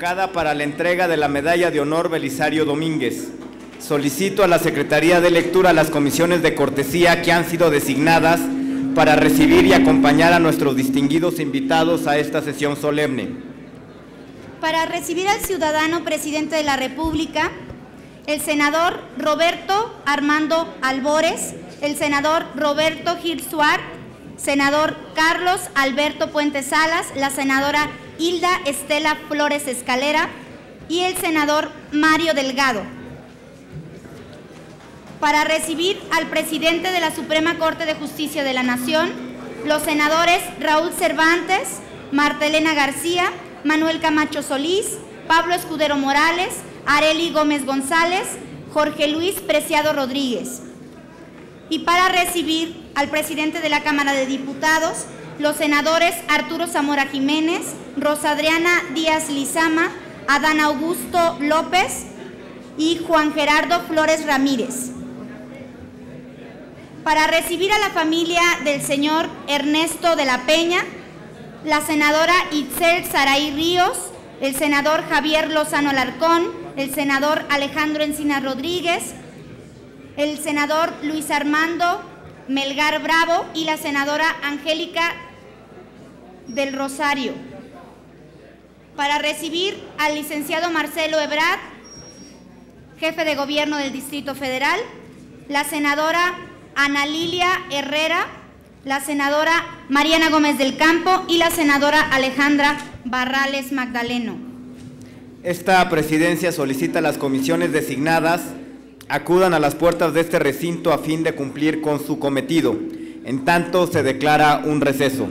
Para la entrega de la Medalla de Honor Belisario Domínguez. Solicito a la Secretaría de Lectura las comisiones de cortesía que han sido designadas para recibir y acompañar a nuestros distinguidos invitados a esta sesión solemne. Para recibir al ciudadano presidente de la República, el senador Roberto Armando Albores, el senador Roberto Gil Suárez, senador Carlos Alberto Puente Salas, la senadora Hilda Estela Flores Escalera y el senador Mario Delgado. Para recibir al presidente de la Suprema Corte de Justicia de la Nación, los senadores Raúl Cervantes, Marta Elena García, Manuel Camacho Solís, Pablo Escudero Morales, Arely Gómez González, Jorge Luis Preciado Rodríguez. Y para recibir al presidente de la Cámara de Diputados, los senadores Arturo Zamora Jiménez, Rosa Adriana Díaz Lizama, Adán Augusto López y Juan Gerardo Flores Ramírez. Para recibir a la familia del señor Ernesto de la Peña, la senadora Itzel Saray Ríos, el senador Javier Lozano Alarcón, el senador Alejandro Encinas Rodríguez, el senador Luis Armando Melgar Bravo y la senadora Angélica del Rosario. Para recibir al licenciado Marcelo Ebrard, jefe de gobierno del Distrito Federal, la senadora Ana Lilia Herrera, la senadora Mariana Gómez del Campo y la senadora Alejandra Barrales Magdaleno. Esta presidencia solicita a las comisiones designadas acudan a las puertas de este recinto a fin de cumplir con su cometido. En tanto, se declara un receso.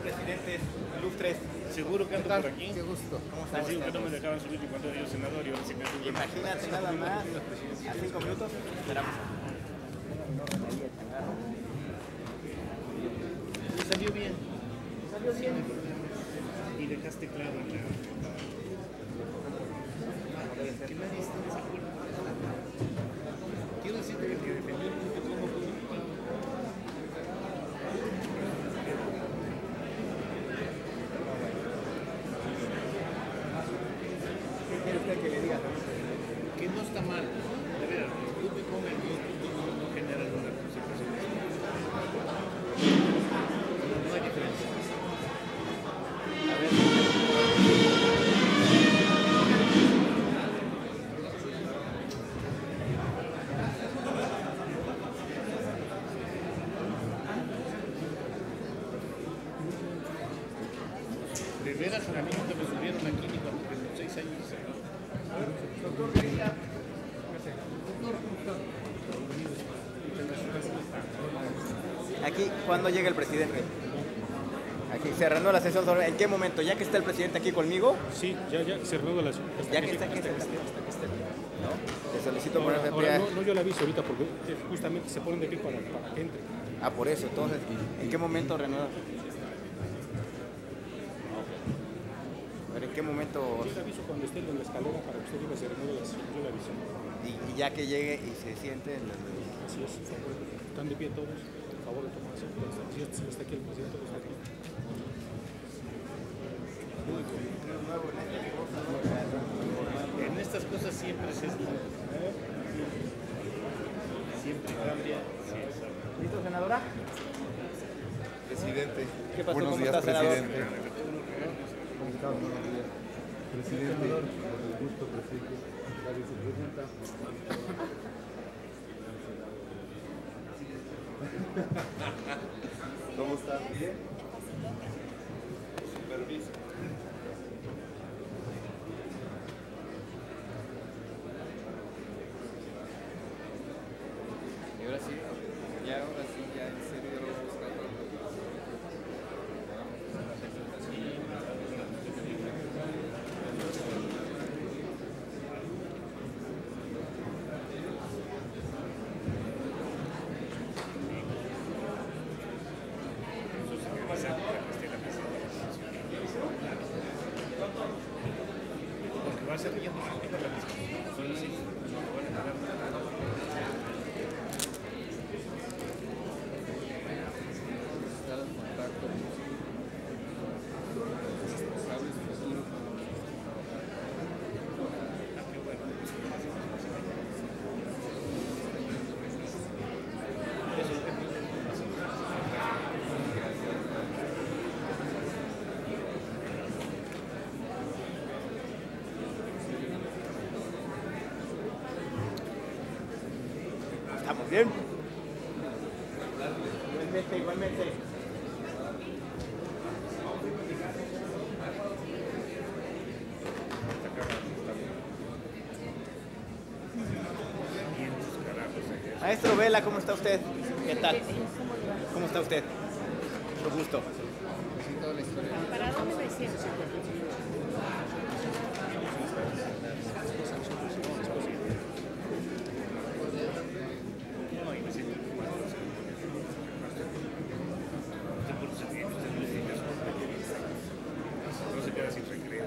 Presidentes ilustres. Seguro que ando por aquí. Qué gusto. ¿Cómo estás? Digo que no me dejaban subir ni cuando yo senador y ahora sí me subo. Imagínate nada más, a 5 minutos esperamos. Salió bien. Salió bien. Y dejaste claro en la... que nadie está en desacuerdo. Quiero decirte que defendió un poco como que le diga que no está mal. De veras, tú me comes no generas una consecuencia. No hay diferencia. De veras, a mí nunca me subieron aquí ni cuando tengo 6 años. Aquí, ¿cuándo llega el presidente? Aquí se reanuda la sesión. ¿En qué momento? ¿Ya que está el presidente aquí conmigo? Sí, ya se reanuda la sesión. Ya que está aquí, hasta que esté. ¿No? Te solicito poner de Ahora, pie. no, yo la aviso ahorita porque justamente se ponen de pie para que entre. Ah, por eso. Entonces, ¿en qué momento reanuda? ¿Pero en qué momento? Yo le aviso cuando esté en la escalera para que usted diga se reanuda la sesión. Yo le aviso. Y ya que llegue y se siente. Así es, por favor. Están de pie todos. Por favor de tomar asiento. Si está aquí el presidente, pues aquí. En estas cosas siempre se siempre cambia. ¿Listo, senadora? Presidente. ¿Qué pasó? Buenos ¿Cómo días, está, senador? presidente. ¿Cómo está? Buenos días. Presidente, con el gusto, presidente. La vicepresidenta. ¿Cómo está? ¿Bien? Superviso. Y ahora sí, ya en serio ya lo vamos a tratar. Porque va a ser yendo rápido la discusión. Estar en contacto con los responsables futuros. ¿Estamos bien? Igualmente. Maestro Vela, ¿cómo está usted? ¿Qué tal? ¿Cómo está usted? Mucho gusto. Toda la historia. ¿Para dónde me siento? No se queda sin recreo.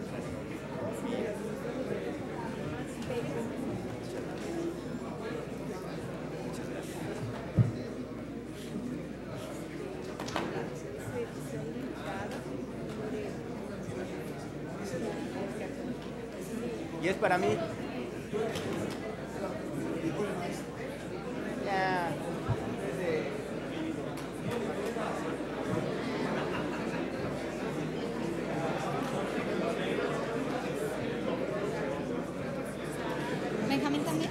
Y es para mí. Ya. Benjamín también.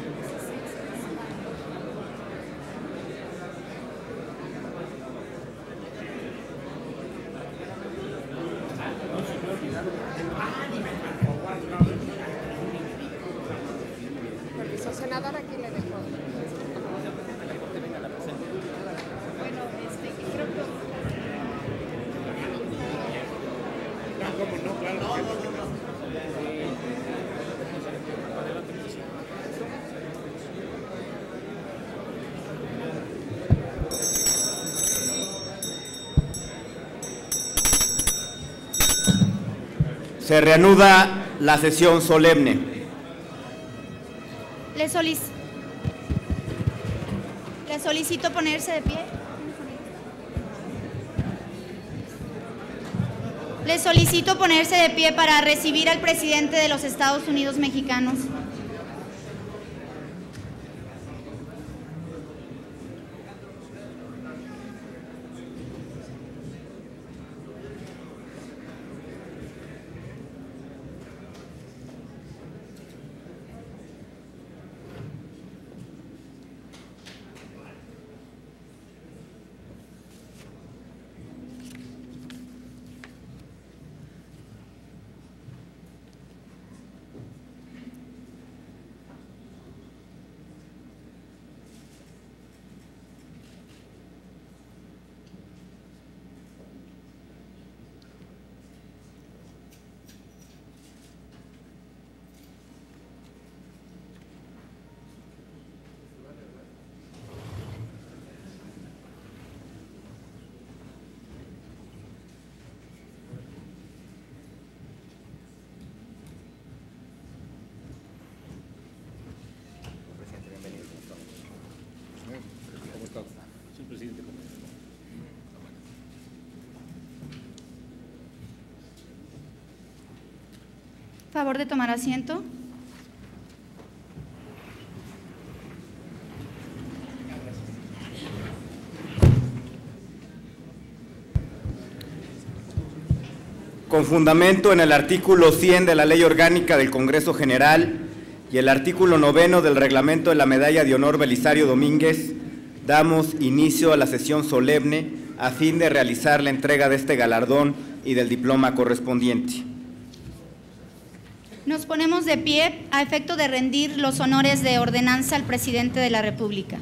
Permiso, senador, aquí le dejo. Bueno, creo que... No, ¿cómo no? Claro que no. Se reanuda la sesión solemne. Le solicito ponerse de pie. Le solicito ponerse de pie para recibir al presidente de los Estados Unidos mexicanos. Favor de tomar asiento. Con fundamento en el artículo 100 de la Ley Orgánica del Congreso General y el artículo 9 del Reglamento de la Medalla de Honor Belisario Domínguez, damos inicio a la sesión solemne a fin de realizar la entrega de este galardón y del diploma correspondiente. Nos ponemos de pie a efecto de rendir los honores de ordenanza al presidente de la República.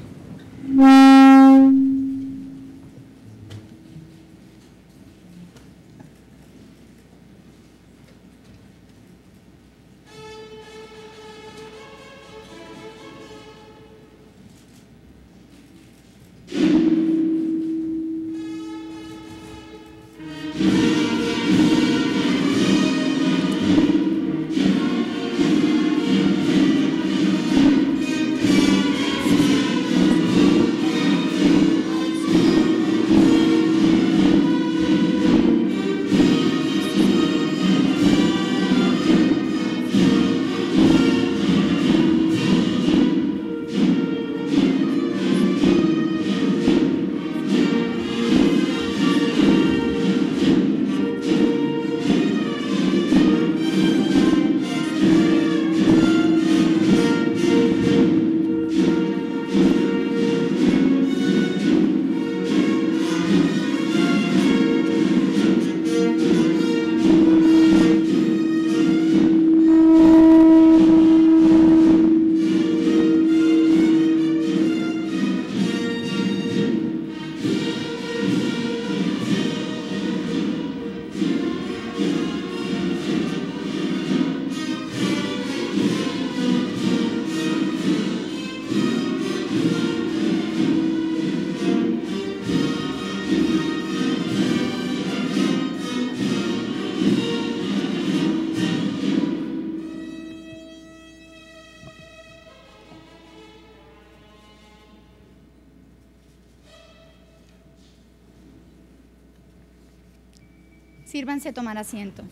Sírvanse tomar asiento.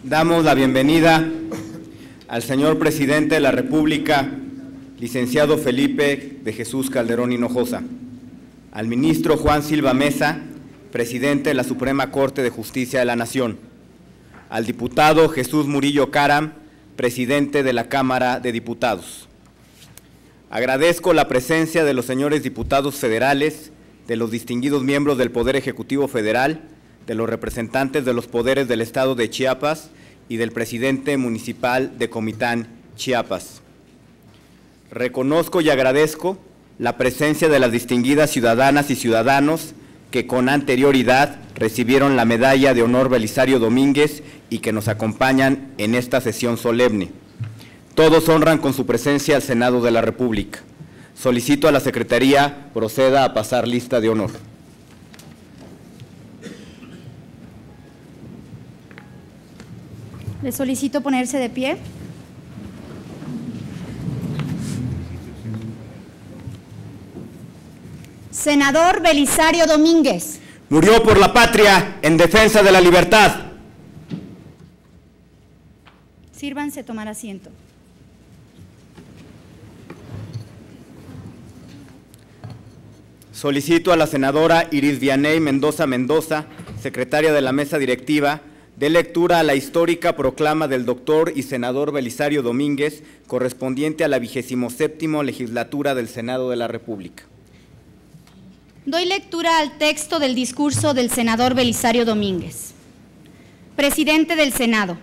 Damos la bienvenida al señor presidente de la República, licenciado Felipe de Jesús Calderón Hinojosa, al ministro Juan Silva Mesa, presidente de la Suprema Corte de Justicia de la Nación, al diputado Jesús Murillo Caram, presidente de la Cámara de Diputados. Agradezco la presencia de los señores diputados federales, de los distinguidos miembros del Poder Ejecutivo Federal, de los representantes de los poderes del Estado de Chiapas y del presidente municipal de Comitán, Chiapas. Reconozco y agradezco la presencia de las distinguidas ciudadanas y ciudadanos que con anterioridad recibieron la Medalla de Honor Belisario Domínguez y que nos acompañan en esta sesión solemne. Todos honran con su presencia al Senado de la República. Solicito a la Secretaría proceda a pasar lista de honor. Les solicito ponerse de pie. Senador Belisario Domínguez. Murió por la patria en defensa de la libertad. Sírvanse tomar asiento. Solicito a la senadora Iris Vianey Mendoza Mendoza, secretaria de la mesa directiva, dé lectura a la histórica proclama del doctor y senador Belisario Domínguez, correspondiente a la 27ª legislatura del Senado de la República. Doy lectura al texto del discurso del senador Belisario Domínguez. Presidente del Senado,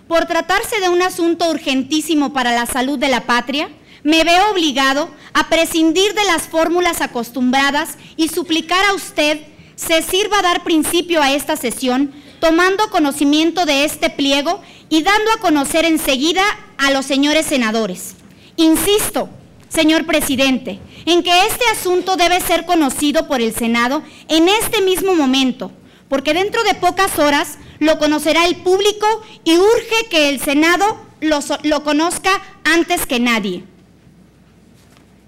por tratarse de un asunto urgentísimo para la salud de la patria, me veo obligado a prescindir de las fórmulas acostumbradas y suplicar a usted se sirva dar principio a esta sesión, tomando conocimiento de este pliego y dando a conocer enseguida a los señores senadores. Insisto, señor presidente, en que este asunto debe ser conocido por el Senado en este mismo momento, porque dentro de pocas horas lo conocerá el público y urge que el Senado lo conozca antes que nadie.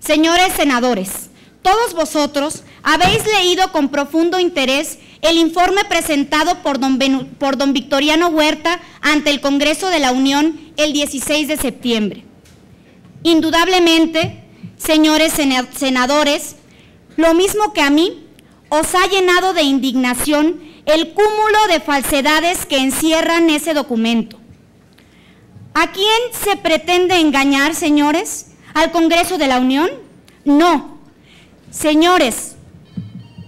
Señores senadores, todos vosotros habéis leído con profundo interés el informe presentado por don Victoriano Huerta ante el Congreso de la Unión el 16 de septiembre. Indudablemente, señores senadores, lo mismo que a mí, os ha llenado de indignación el cúmulo de falsedades que encierran ese documento. ¿A quién se pretende engañar, señores? ¿Al Congreso de la Unión? No. Señores,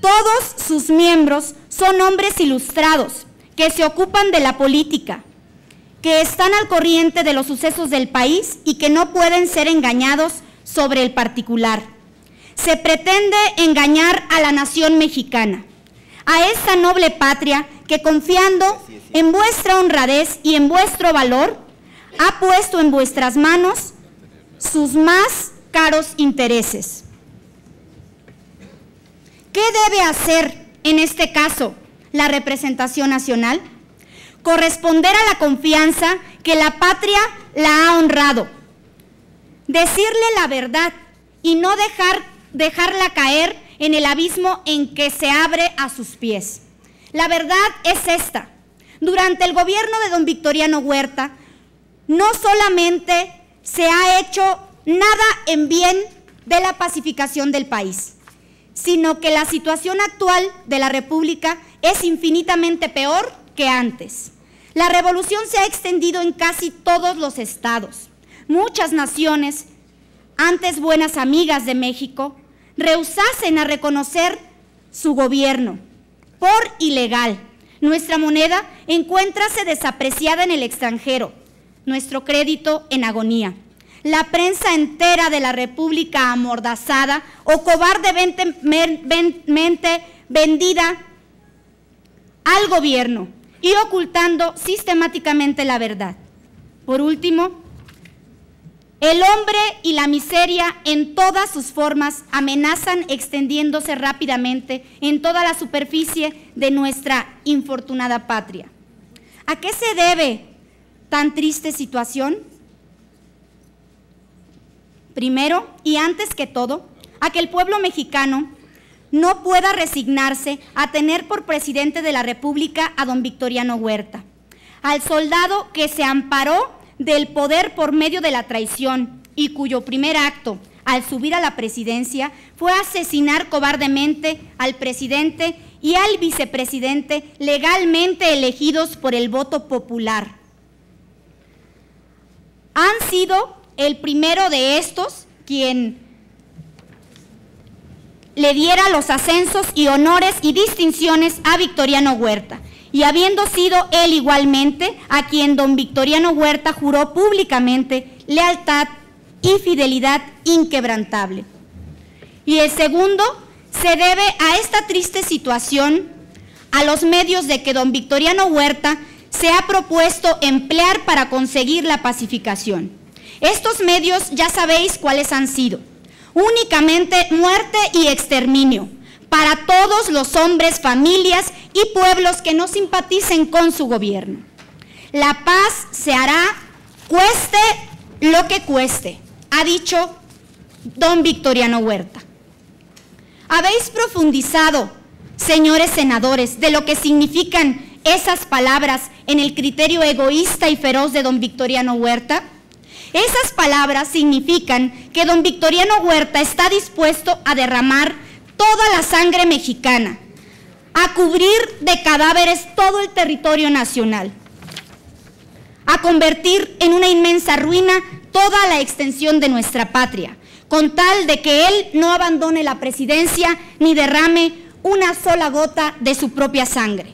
todos sus miembros son hombres ilustrados que se ocupan de la política, que están al corriente de los sucesos del país y que no pueden ser engañados sobre el particular. Se pretende engañar a la nación mexicana, a esta noble patria que, confiando en vuestra honradez y en vuestro valor, ha puesto en vuestras manos sus más caros intereses. ¿Qué debe hacer en este caso la representación nacional? Corresponder a la confianza que la patria la ha honrado, decirle la verdad y no dejarla caer en el abismo en que se abre a sus pies. La verdad es esta: durante el gobierno de don Victoriano Huerta, no solamente se ha hecho nada en bien de la pacificación del país, sino que la situación actual de la República es infinitamente peor que antes. La revolución se ha extendido en casi todos los estados. Muchas naciones, antes buenas amigas de México, rehusasen a reconocer su gobierno por ilegal. Nuestra moneda encuéntrase desapreciada en el extranjero, nuestro crédito en agonía. La prensa entera de la República amordazada o cobardemente vendida al gobierno y ocultando sistemáticamente la verdad. Por último, el hombre y la miseria en todas sus formas amenazan extendiéndose rápidamente en toda la superficie de nuestra infortunada patria. ¿A qué se debe tan triste situación? Primero, y antes que todo, a que el pueblo mexicano no pueda resignarse a tener por presidente de la República a don Victoriano Huerta, al soldado que se amparó del poder por medio de la traición y cuyo primer acto, al subir a la presidencia, fue asesinar cobardemente al presidente y al vicepresidente legalmente elegidos por el voto popular. Han sido el primero de estos quien le diera los ascensos y honores y distinciones a Victoriano Huerta, y habiendo sido él igualmente a quien don Victoriano Huerta juró públicamente lealtad y fidelidad inquebrantable. Y el segundo se debe a esta triste situación, a los medios de que don Victoriano Huerta se ha propuesto emplear para conseguir la pacificación. Estos medios ya sabéis cuáles han sido: únicamente muerte y exterminio para todos los hombres, familias y pueblos que no simpaticen con su gobierno. La paz se hará cueste lo que cueste, ha dicho don Victoriano Huerta. ¿Habéis profundizado, señores senadores, de lo que significan esas palabras en el criterio egoísta y feroz de don Victoriano Huerta? Esas palabras significan que don Victoriano Huerta está dispuesto a derramar toda la sangre mexicana, a cubrir de cadáveres todo el territorio nacional, a convertir en una inmensa ruina toda la extensión de nuestra patria, con tal de que él no abandone la presidencia ni derrame una sola gota de su propia sangre.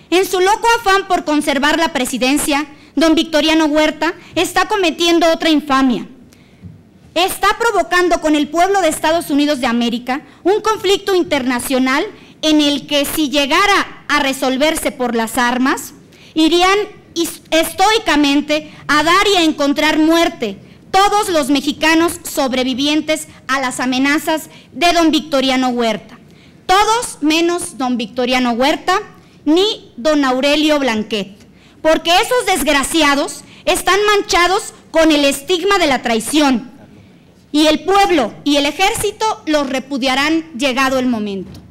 En su loco afán por conservar la presidencia, don Victoriano Huerta está cometiendo otra infamia. Está provocando con el pueblo de Estados Unidos de América un conflicto internacional en el que, si llegara a resolverse por las armas, irían estoicamente a dar y a encontrar muerte todos los mexicanos sobrevivientes a las amenazas de don Victoriano Huerta. Todos menos don Victoriano Huerta ni don Aurelio Blanquet, porque esos desgraciados están manchados con el estigma de la traición y el pueblo y el ejército los repudiarán llegado el momento.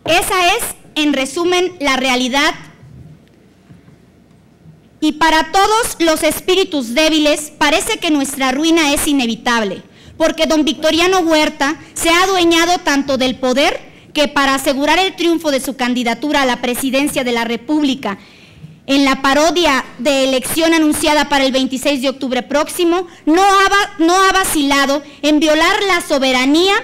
Esa es, en resumen, la realidad. Y para todos los espíritus débiles parece que nuestra ruina es inevitable, porque don Victoriano Huerta se ha adueñado tanto del poder que para asegurar el triunfo de su candidatura a la presidencia de la República en la parodia de elección anunciada para el 26 de octubre próximo, no ha vacilado en violar la soberanía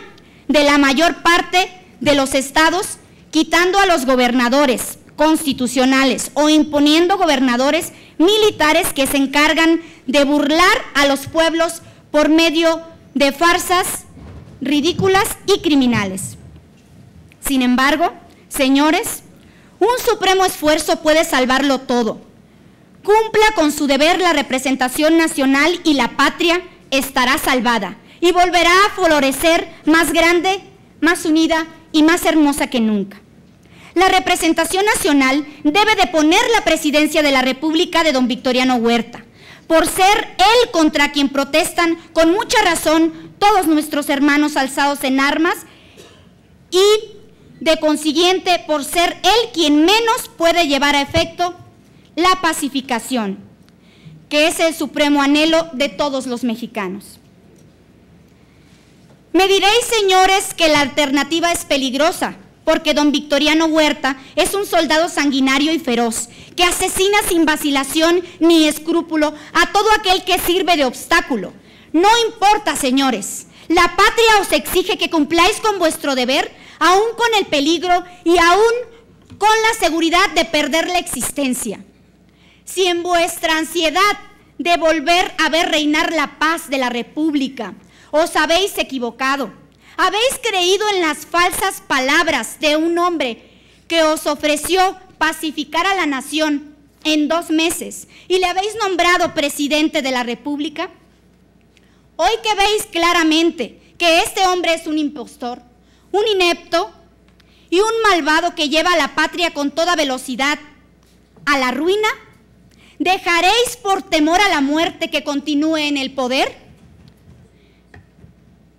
de la mayor parte de los estados, quitando a los gobernadores constitucionales o imponiendo gobernadores militares que se encargan de burlar a los pueblos por medio de farsas ridículas y criminales. Sin embargo, señores, un supremo esfuerzo puede salvarlo todo. Cumpla con su deber la representación nacional y la patria estará salvada y volverá a florecer más grande, más unida y más hermosa que nunca. La representación nacional debe de poner la presidencia de la República de don Victoriano Huerta, por ser él contra quien protestan con mucha razón todos nuestros hermanos alzados en armas y, de consiguiente, por ser él quien menos puede llevar a efecto la pacificación, que es el supremo anhelo de todos los mexicanos. Me diréis, señores, que la alternativa es peligrosa, porque don Victoriano Huerta es un soldado sanguinario y feroz, que asesina sin vacilación ni escrúpulo a todo aquel que sirve de obstáculo. No importa, señores, la patria os exige que cumpláis con vuestro deber, aún con el peligro y aún con la seguridad de perder la existencia. Si en vuestra ansiedad de volver a ver reinar la paz de la República os habéis equivocado, habéis creído en las falsas palabras de un hombre que os ofreció pacificar a la nación en 2 meses y le habéis nombrado presidente de la República, hoy que veis claramente que este hombre es un impostor, un inepto y un malvado que lleva a la patria con toda velocidad a la ruina, ¿dejaréis por temor a la muerte que continúe en el poder?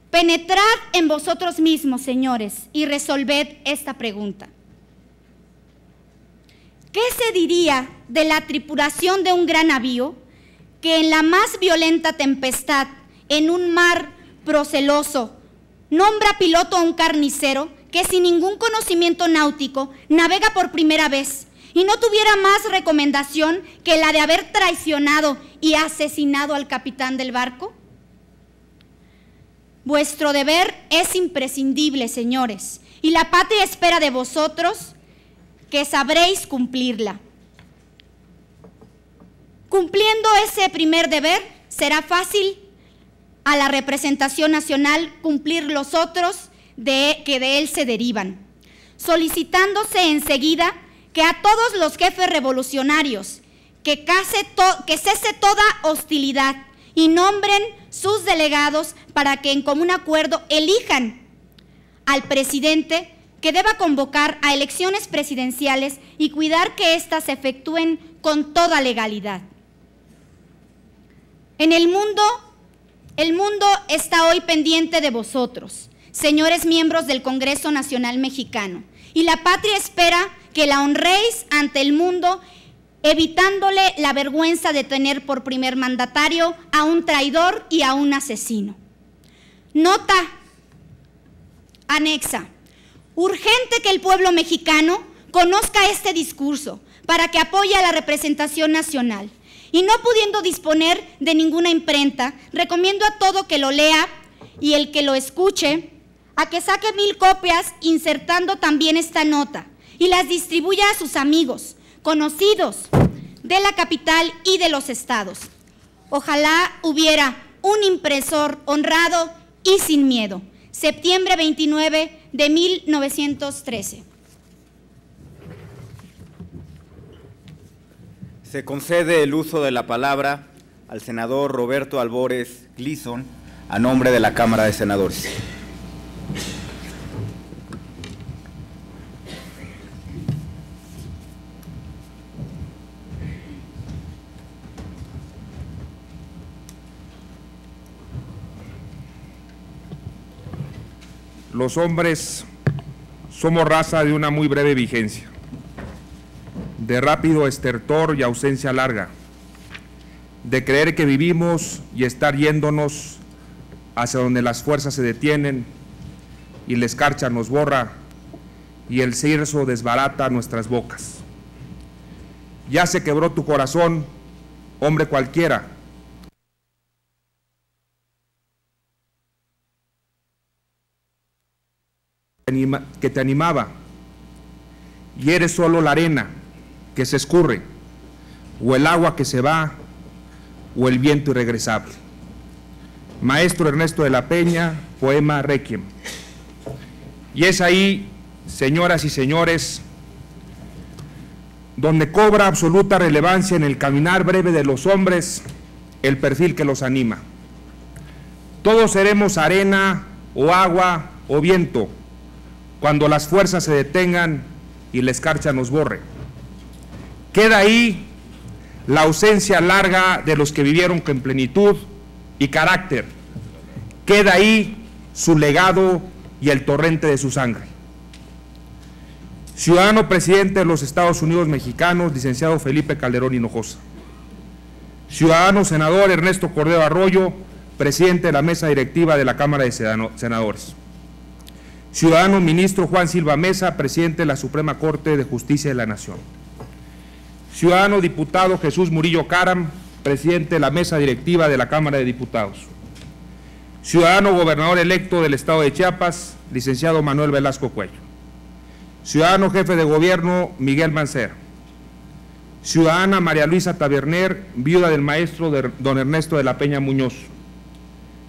Penetrad en vosotros mismos, señores, y resolved esta pregunta. ¿Qué se diría de la tripulación de un gran navío que en la más violenta tempestad, en un mar proceloso, nombra piloto a un carnicero que sin ningún conocimiento náutico navega por primera vez y no tuviera más recomendación que la de haber traicionado y asesinado al capitán del barco? Vuestro deber es imprescindible, señores, y la patria espera de vosotros que sabréis cumplirla. Cumpliendo ese primer deber, será fácil a la representación nacional cumplir los otros que de él se derivan, solicitándose enseguida que a todos los jefes revolucionarios que cese toda hostilidad y nombren sus delegados para que en común acuerdo elijan al presidente que deba convocar a elecciones presidenciales y cuidar que éstas se efectúen con toda legalidad. El mundo está hoy pendiente de vosotros, señores miembros del Congreso Nacional Mexicano, y la patria espera que la honréis ante el mundo, evitándole la vergüenza de tener por primer mandatario a un traidor y a un asesino. Nota anexa. Urgente que el pueblo mexicano conozca este discurso para que apoye a la representación nacional. Y no pudiendo disponer de ninguna imprenta, recomiendo a todo que lo lea y el que lo escuche a que saque 1000 copias insertando también esta nota y las distribuya a sus amigos, conocidos de la capital y de los estados. Ojalá hubiera un impresor honrado y sin miedo. Septiembre 29 de 1913. Se concede el uso de la palabra al senador Roberto Albores Gleason, a nombre de la Cámara de Senadores. los hombres somos raza de una muy breve vigencia, de rápido estertor y ausencia larga, de creer que vivimos y estar yéndonos hacia donde las fuerzas se detienen y la escarcha nos borra y el circo desbarata nuestras bocas. Ya se quebró tu corazón, hombre cualquiera, que te animaba, y eres solo la arena que se escurre, o el agua que se va, o el viento irregresable. Maestro Ernesto de la Peña, poema Requiem. Y es ahí, señoras y señores, donde cobra absoluta relevancia en el caminar breve de los hombres el perfil que los anima. Todos seremos arena o agua o viento cuando las fuerzas se detengan y la escarcha nos borre. Queda ahí la ausencia larga de los que vivieron con plenitud y carácter. Queda ahí su legado y el torrente de su sangre. Ciudadano presidente de los Estados Unidos mexicanos, licenciado Felipe Calderón Hinojosa. Ciudadano senador Ernesto Cordero Arroyo, presidente de la mesa directiva de la Cámara de Senadores. Ciudadano ministro Juan Silva Mesa, presidente de la Suprema Corte de Justicia de la Nación. Ciudadano diputado Jesús Murillo Caram, presidente de la mesa directiva de la Cámara de Diputados. Ciudadano gobernador electo del Estado de Chiapas, licenciado Manuel Velasco Cuello. Ciudadano jefe de gobierno Miguel Mancera. Ciudadana María Luisa Taberner, viuda del maestro don Ernesto de la Peña Muñoz.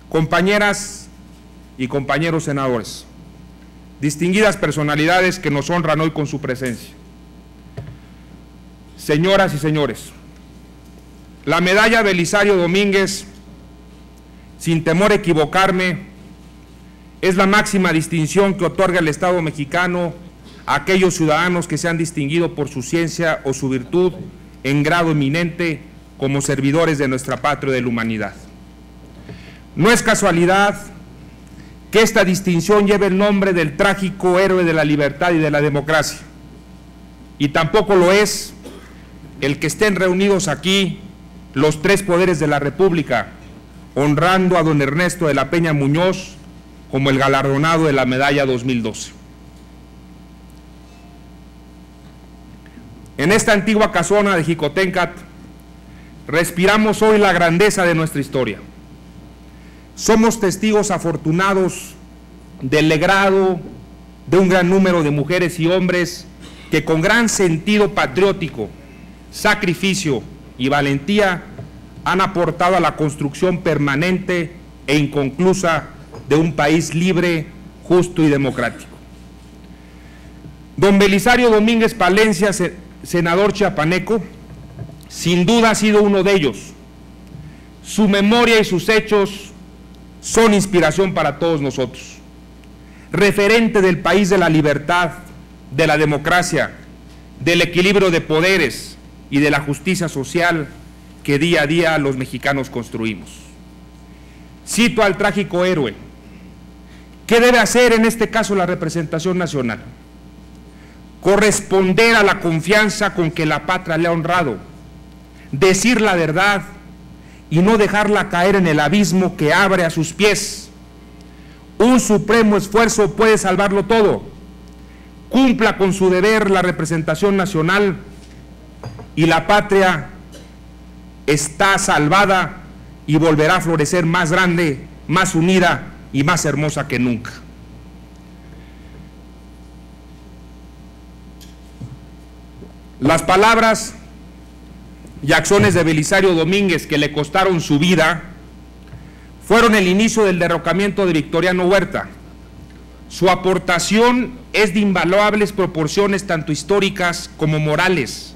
Compañeras y compañeros senadores, distinguidas personalidades que nos honran hoy con su presencia. Señoras y señores, la medalla Belisario Domínguez, sin temor a equivocarme, es la máxima distinción que otorga el Estado mexicano a aquellos ciudadanos que se han distinguido por su ciencia o su virtud en grado eminente como servidores de nuestra patria y de la humanidad. No es casualidad que esta distinción lleve el nombre del trágico héroe de la libertad y de la democracia, y tampoco lo es el que estén reunidos aquí los tres poderes de la República, honrando a don Ernesto de la Peña Muñoz como el galardonado de la medalla 2012. En esta antigua casona de Jicotencat respiramos hoy la grandeza de nuestra historia. Somos testigos afortunados del legado de un gran número de mujeres y hombres que con gran sentido patriótico, sacrificio y valentía han aportado a la construcción permanente e inconclusa de un país libre, justo y democrático. Don Belisario Domínguez Palencia, senador chiapaneco, sin duda ha sido uno de ellos. Su memoria y sus hechos son inspiración para todos nosotros. Referente del país de la libertad, de la democracia, del equilibrio de poderes y de la justicia social que día a día los mexicanos construimos. Cito al trágico héroe. ¿Qué debe hacer en este caso la representación nacional? Corresponder a la confianza con que la patria le ha honrado, decir la verdad y no dejarla caer en el abismo que abre a sus pies. Un supremo esfuerzo puede salvarlo todo. Cumpla con su deber la representación nacional y la patria está salvada y volverá a florecer más grande, más unida y más hermosa que nunca. Las palabras y acciones de Belisario Domínguez, que le costaron su vida, fueron el inicio del derrocamiento de Victoriano Huerta. Su aportación es de invaluables proporciones tanto históricas como morales.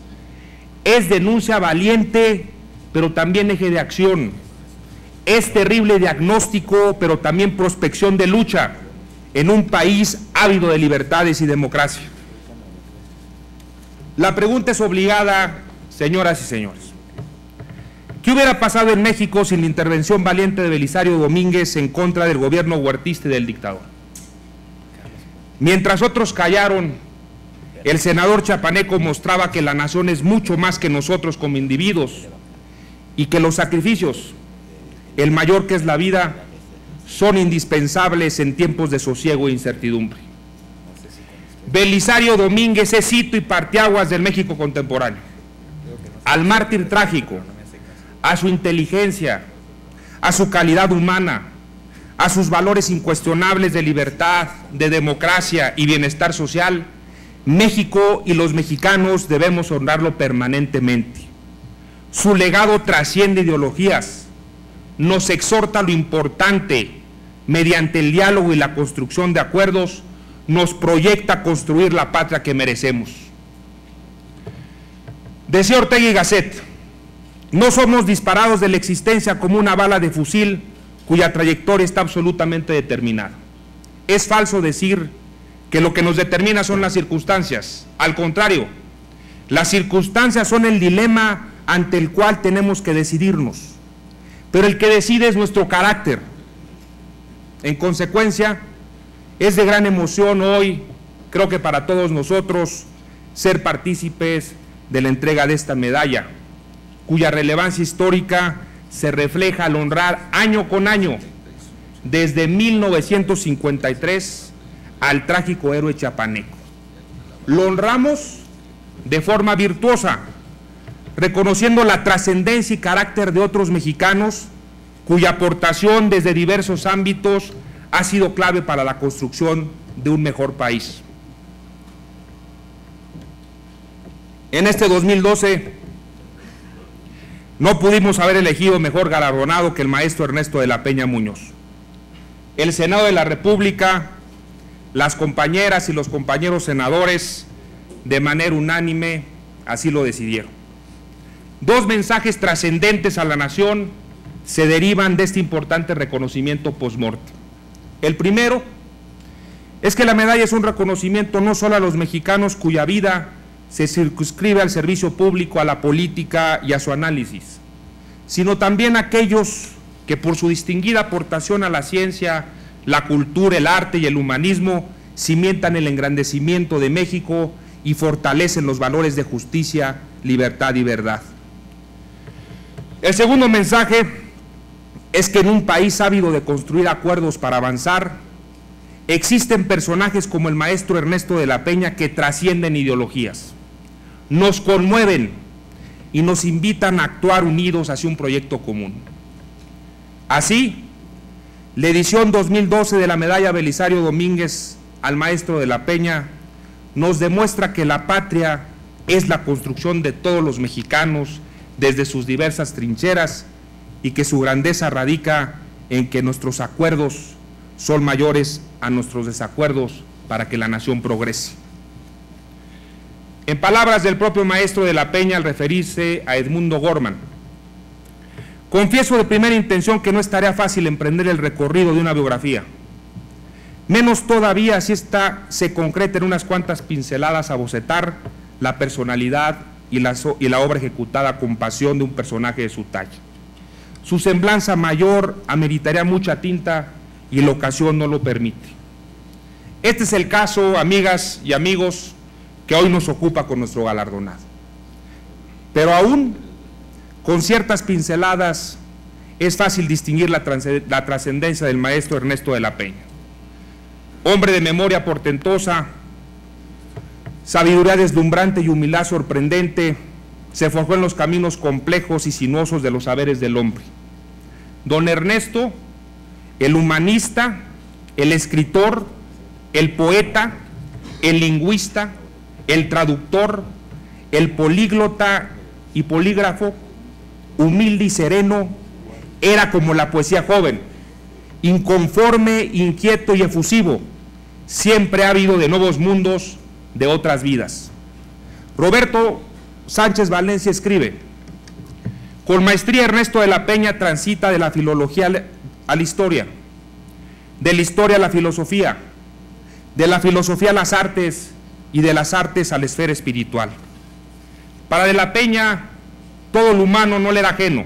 Es denuncia valiente, pero también eje de acción. Es terrible diagnóstico, pero también prospección de lucha en un país ávido de libertades y democracia. La pregunta es obligada, señoras y señores. ¿Qué hubiera pasado en México sin la intervención valiente de Belisario Domínguez en contra del gobierno huertista y del dictador? Mientras otros callaron, el senador chapaneco mostraba que la nación es mucho más que nosotros como individuos y que los sacrificios, el mayor que es la vida, son indispensables en tiempos de sosiego e incertidumbre. Belisario Domínguez es hito y parteaguas del México contemporáneo. Al mártir trágico, a su inteligencia, a su calidad humana, a sus valores incuestionables de libertad, de democracia y bienestar social, México y los mexicanos debemos honrarlo permanentemente. Su legado trasciende ideologías, nos exhorta a lo importante, mediante el diálogo y la construcción de acuerdos, nos proyecta a construir la patria que merecemos. Decía Ortega y Gasset, no somos disparados de la existencia como una bala de fusil cuya trayectoria está absolutamente determinada. Es falso decir que lo que nos determina son las circunstancias. Al contrario, las circunstancias son el dilema ante el cual tenemos que decidirnos. Pero el que decide es nuestro carácter. En consecuencia, es de gran emoción hoy, creo que para todos nosotros, ser partícipes de la entrega de esta medalla, cuya relevancia histórica se refleja al honrar año con año, desde 1953, al trágico héroe chapaneco. Lo honramos de forma virtuosa, reconociendo la trascendencia y carácter de otros mexicanos, cuya aportación desde diversos ámbitos ha sido clave para la construcción de un mejor país. En este 2012 no pudimos haber elegido mejor galardonado que el maestro Ernesto de la Peña Muñoz. El Senado de la República, las compañeras y los compañeros senadores, de manera unánime, así lo decidieron. Dos mensajes trascendentes a la nación se derivan de este importante reconocimiento post-mortem. El primero es que la medalla es un reconocimiento no solo a los mexicanos cuya vida se circunscribe al servicio público, a la política y a su análisis, sino también a aquellos que por su distinguida aportación a la ciencia, la cultura, el arte y el humanismo cimentan el engrandecimiento de México y fortalecen los valores de justicia, libertad y verdad. El segundo mensaje es que en un país ávido de construir acuerdos para avanzar, existen personajes como el maestro Ernesto de la Peña que trascienden ideologías, nos conmueven y nos invitan a actuar unidos hacia un proyecto común. Así, la edición 2012 de la medalla Belisario Domínguez al maestro de la Peña nos demuestra que la patria es la construcción de todos los mexicanos desde sus diversas trincheras y que su grandeza radica en que nuestros acuerdos son mayores a nuestros desacuerdos para que la nación progrese. En palabras del propio maestro de la Peña al referirse a Edmundo Gorman, confieso de primera intención que no es tarea fácil emprender el recorrido de una biografía, menos todavía si ésta se concreta en unas cuantas pinceladas a bocetar la personalidad y la obra ejecutada con pasión de un personaje de su talla. Su semblanza mayor ameritaría mucha tinta y la ocasión no lo permite. Este es el caso, amigas y amigos, que hoy nos ocupa con nuestro galardonado. Pero aún, con ciertas pinceladas, es fácil distinguir la trascendencia del maestro Ernesto de la Peña. Hombre de memoria portentosa, sabiduría deslumbrante y humildad sorprendente, se forjó en los caminos complejos y sinuosos de los saberes del hombre. Don Ernesto, el humanista, el escritor, el poeta, el lingüista, el traductor, el políglota y polígrafo, humilde y sereno, era como la poesía joven, inconforme, inquieto y efusivo, siempre ávido de nuevos mundos, de otras vidas. Roberto Sánchez Valencia escribe: con maestría Ernesto de la Peña transita de la filología a la historia, de la historia a la filosofía, de la filosofía a las artes y de las artes a la esfera espiritual. Para de la Peña todo lo humano no le era ajeno,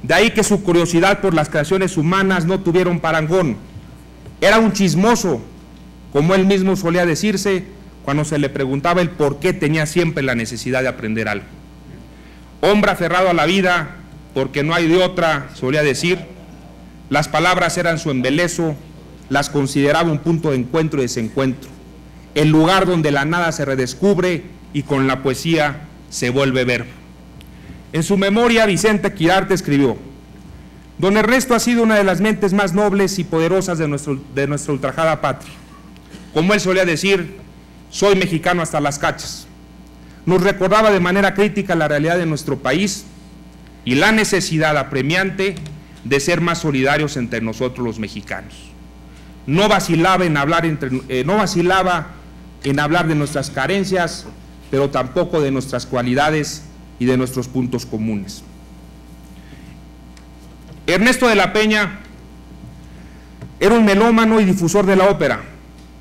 de ahí que su curiosidad por las creaciones humanas no tuviera un parangón. Era un chismoso como él mismo solía decirse cuando se le preguntaba el por qué tenía siempre la necesidad de aprender algo. Hombre aferrado a la vida, porque no hay de otra, solía decir. Las palabras eran su embelezo, las consideraba un punto de encuentro y desencuentro, el lugar donde la nada se redescubre y con la poesía se vuelve verbo. En su memoria, Vicente Quirarte escribió: don Ernesto ha sido una de las mentes más nobles y poderosas de nuestra ultrajada patria. Como él solía decir, soy mexicano hasta las cachas. Nos recordaba de manera crítica la realidad de nuestro país y la necesidad apremiante de ser más solidarios entre nosotros los mexicanos. No vacilaba en hablar de nuestras carencias, pero tampoco de nuestras cualidades y de nuestros puntos comunes. Ernesto de la Peña era un melómano y difusor de la ópera,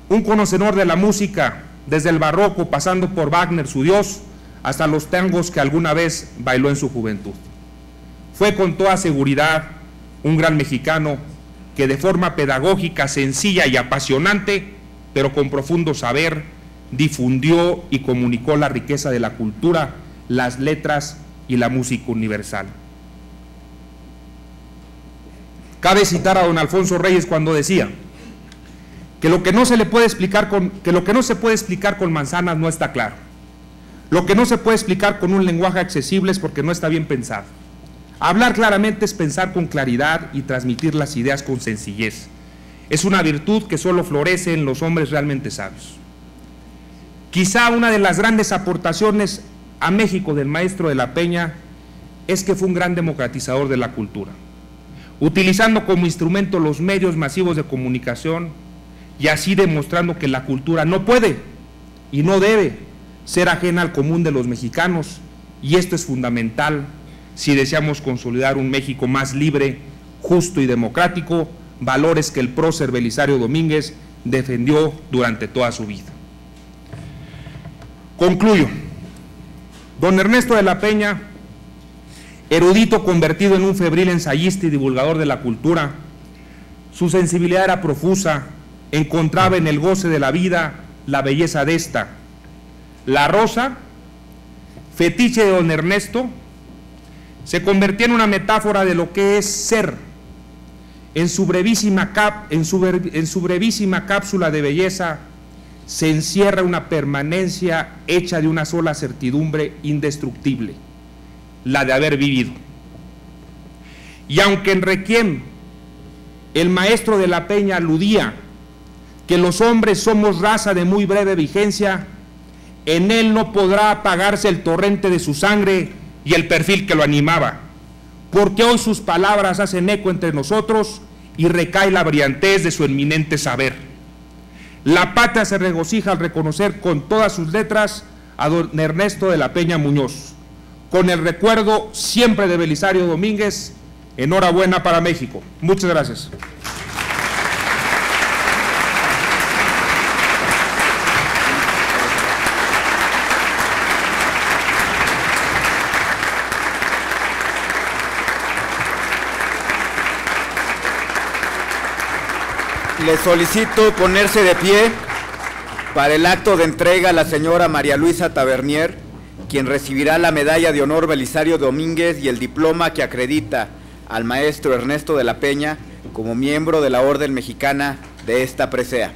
un conocedor de la música, desde el barroco, pasando por Wagner, su Dios, hasta los tangos que alguna vez bailó en su juventud. Fue con toda seguridad un gran mexicano que de forma pedagógica, sencilla y apasionante, pero con profundo saber, difundió y comunicó la riqueza de la cultura, las letras y la música universal. Cabe citar a don Alfonso Reyes cuando decía que lo que no se puede explicar con manzanas no está claro. Lo que no se puede explicar con un lenguaje accesible es porque no está bien pensado. Hablar claramente es pensar con claridad y transmitir las ideas con sencillez. Es una virtud que solo florece en los hombres realmente sabios. Quizá una de las grandes aportaciones a México del maestro de la Peña es que fue un gran democratizador de la cultura, utilizando como instrumento los medios masivos de comunicación y así demostrando que la cultura no puede y no debe ser ajena al común de los mexicanos, y esto es fundamental si deseamos consolidar un México más libre, justo y democrático, valores que el prócer Belisario Domínguez defendió durante toda su vida. Concluyo. Don Ernesto de la Peña, erudito convertido en un febril ensayista y divulgador de la cultura, su sensibilidad era profusa, encontraba en el goce de la vida la belleza de esta. La rosa, fetiche de don Ernesto, se convertía en una metáfora de lo que es ser. En su brevísima cápsula de belleza se encierra una permanencia hecha de una sola certidumbre indestructible, la de haber vivido. Y aunque en Requiem el maestro de la Peña aludía que los hombres somos raza de muy breve vigencia, en él no podrá apagarse el torrente de su sangre y el perfil que lo animaba, porque hoy sus palabras hacen eco entre nosotros y recae la brillantez de su eminente saber. La patria se regocija al reconocer con todas sus letras a don Ernesto de la Peña Muñoz. Con el recuerdo siempre de Belisario Domínguez, enhorabuena para México. Muchas gracias. Le solicito ponerse de pie para el acto de entrega a la señora María Luisa Tavernier, quien recibirá la medalla de honor Belisario Domínguez y el diploma que acredita al maestro Ernesto de la Peña como miembro de la Orden Mexicana de esta presea.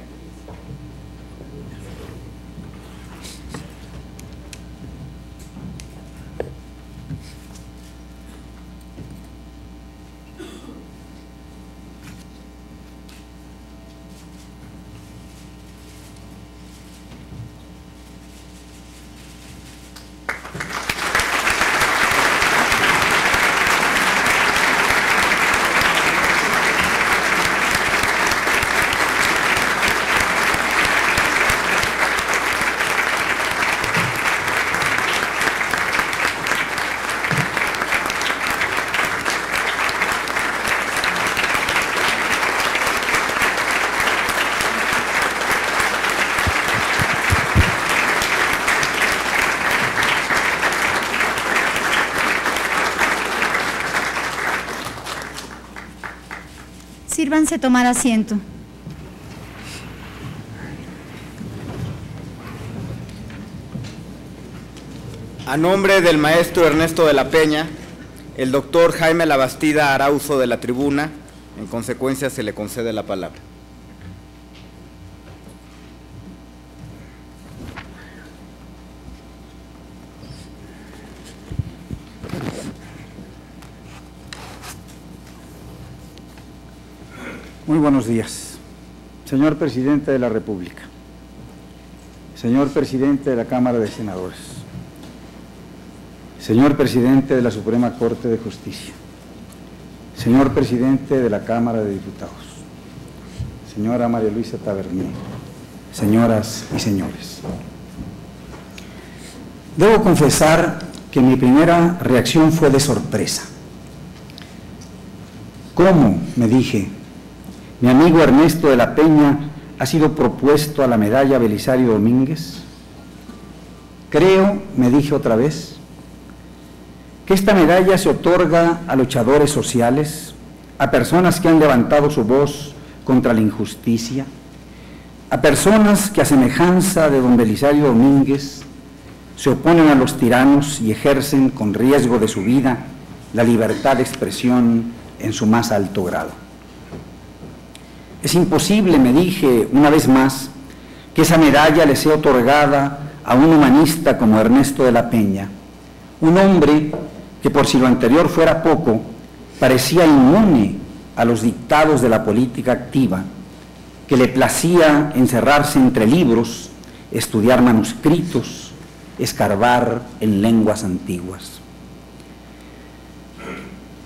Sírvanse tomar asiento. A nombre del maestro Ernesto de la Peña, el doctor Jaime Labastida Arauzo de la tribuna, en consecuencia se le concede la palabra. Muy buenos días, señor Presidente de la República, señor Presidente de la Cámara de Senadores, señor Presidente de la Suprema Corte de Justicia, señor Presidente de la Cámara de Diputados, señora María Luisa Tabernier, señoras y señores. Debo confesar que mi primera reacción fue de sorpresa. ¿Cómo?, me dije, mi amigo Ernesto de la Peña ha sido propuesto a la medalla Belisario Domínguez. Creo, me dije otra vez, que esta medalla se otorga a luchadores sociales, a personas que han levantado su voz contra la injusticia, a personas que a semejanza de don Belisario Domínguez se oponen a los tiranos y ejercen con riesgo de su vida la libertad de expresión en su más alto grado. Es imposible, me dije una vez más, que esa medalla le sea otorgada a un humanista como Ernesto de la Peña, un hombre que, por si lo anterior fuera poco, parecía inmune a los dictados de la política activa, que le placía encerrarse entre libros, estudiar manuscritos, escarbar en lenguas antiguas.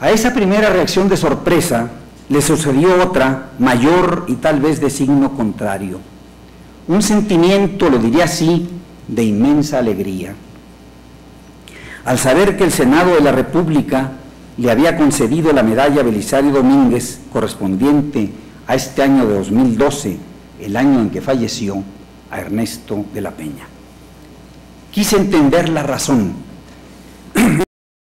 A esa primera reacción de sorpresa le sucedió otra, mayor y tal vez de signo contrario. Un sentimiento, lo diría así, de inmensa alegría. Al saber que el Senado de la República le había concedido la medalla Belisario Domínguez correspondiente a este año de 2012, el año en que falleció, a Ernesto de la Peña. Quise entender la razón.